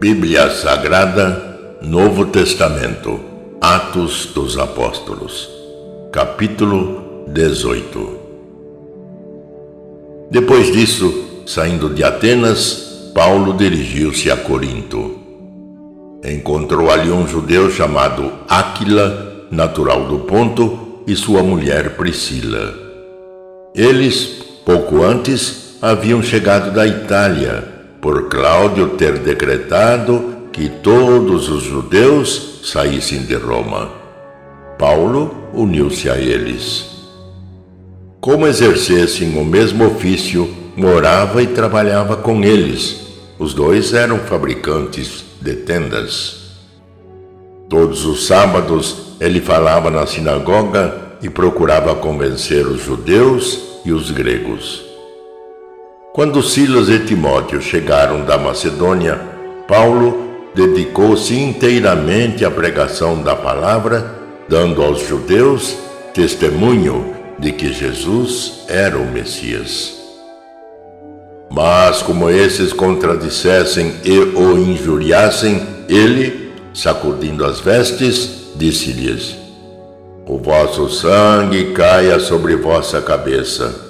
Bíblia Sagrada, Novo Testamento, Atos dos Apóstolos, capítulo 18. Depois disso, saindo de Atenas, Paulo dirigiu-se a Corinto. Encontrou ali um judeu chamado Áquila, natural do Ponto, e sua mulher Priscila. Eles, pouco antes, haviam chegado da Itália, por Cláudio ter decretado que todos os judeus saíssem de Roma. Paulo uniu-se a eles. Como exercessem o mesmo ofício, morava e trabalhava com eles. Os dois eram fabricantes de tendas. Todos os sábados ele falava na sinagoga e procurava convencer os judeus e os gregos. Quando Silas e Timóteo chegaram da Macedônia, Paulo dedicou-se inteiramente à pregação da palavra, dando aos judeus testemunho de que Jesus era o Messias. Mas como esses contradissessem e o injuriassem, ele, sacudindo as vestes, disse-lhes: "O vosso sangue caia sobre vossa cabeça.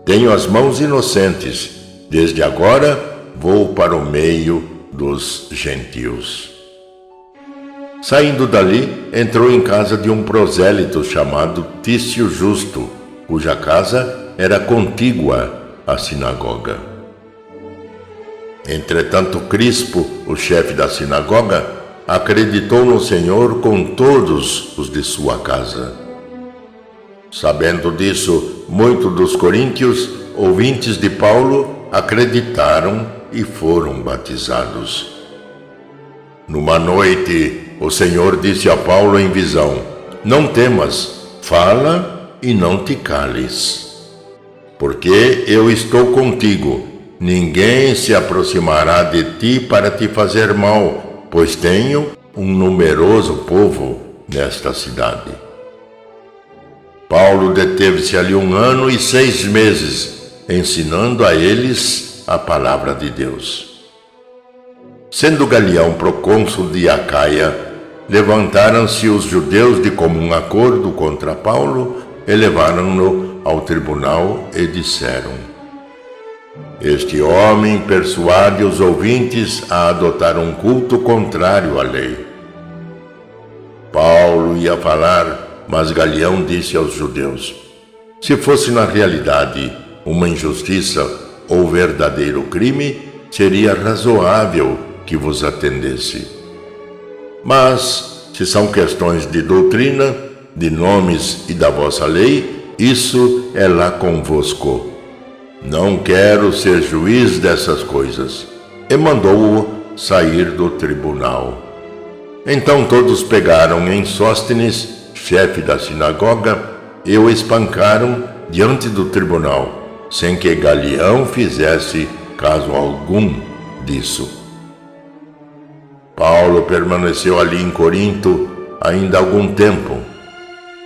Tenho as mãos inocentes. Desde agora vou para o meio dos gentios." Saindo dali, entrou em casa de um prosélito chamado Tício Justo, cuja casa era contígua à sinagoga. Entretanto, Crispo, o chefe da sinagoga, acreditou no Senhor com todos os de sua casa. Sabendo disso, muitos dos coríntios, ouvintes de Paulo, acreditaram e foram batizados. Numa noite, o Senhor disse a Paulo em visão: "Não temas, fala e não te cales, porque eu estou contigo. Ninguém se aproximará de ti para te fazer mal, pois tenho um numeroso povo nesta cidade." Paulo deteve-se ali 1 ano e 6 meses, ensinando a eles a palavra de Deus. Sendo Galião procônsul de Acaia, levantaram-se os judeus de comum acordo contra Paulo e levaram-no ao tribunal e disseram: "Este homem persuade os ouvintes a adotar um culto contrário à lei." Paulo ia falar, mas Galião disse aos judeus: "Se fosse na realidade uma injustiça ou verdadeiro crime, seria razoável que vos atendesse. Mas, se são questões de doutrina, de nomes e da vossa lei, isso é lá convosco. Não quero ser juiz dessas coisas." E mandou-o sair do tribunal. Então todos pegaram em Sóstenes, chefe da sinagoga, e o espancaram diante do tribunal, sem que Galião fizesse caso algum disso. Paulo permaneceu ali em Corinto ainda algum tempo.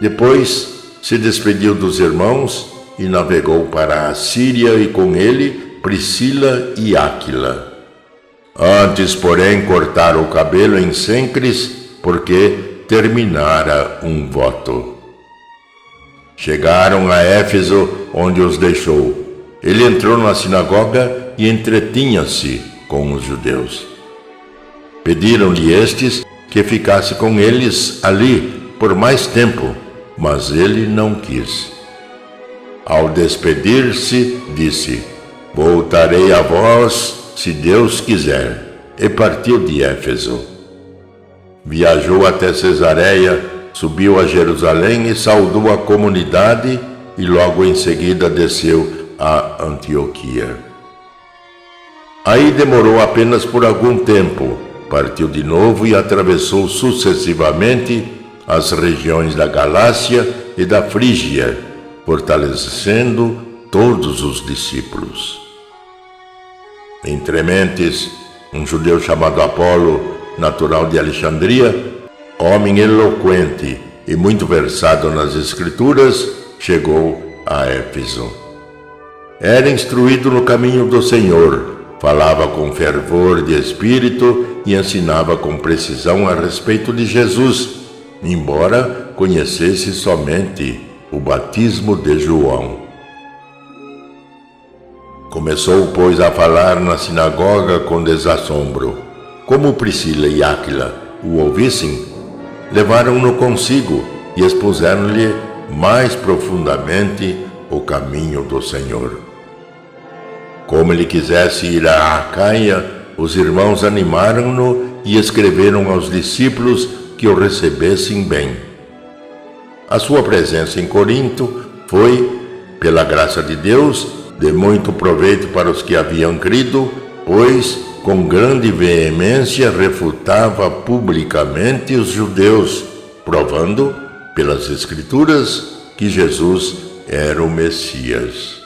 Depois se despediu dos irmãos e navegou para a Síria, e com ele Priscila e Áquila. Antes, porém, cortaram o cabelo em Cencres, porque terminara um voto. Chegaram a Éfeso, onde os deixou. Ele entrou na sinagoga e entretinha-se com os judeus. Pediram-lhe estes que ficasse com eles ali por mais tempo, mas ele não quis. Ao despedir-se, disse: "Voltarei a vós, se Deus quiser", e partiu de Éfeso. Viajou até Cesareia, subiu a Jerusalém e saudou a comunidade, e logo em seguida desceu a Antioquia. Aí demorou apenas por algum tempo, partiu de novo e atravessou sucessivamente as regiões da Galácia e da Frígia, fortalecendo todos os discípulos. Entre mentes, um judeu chamado Apolo, natural de Alexandria, homem eloquente e muito versado nas Escrituras, chegou a Éfeso. Era instruído no caminho do Senhor falava com fervor de espírito e ensinava com precisão a respeito de Jesus, embora conhecesse somente o batismo de João. Começou, pois, a falar na sinagoga com desassombro. Como Priscila e Áquila o ouvissem, levaram-no consigo e expuseram-lhe mais profundamente o caminho do Senhor. Como ele quisesse ir a Acaia, os irmãos animaram-no e escreveram aos discípulos que o recebessem bem. A sua presença em Corinto foi, pela graça de Deus, de muito proveito para os que haviam crido, pois com grande veemência refutava publicamente os judeus, provando pelas Escrituras que Jesus era o Messias.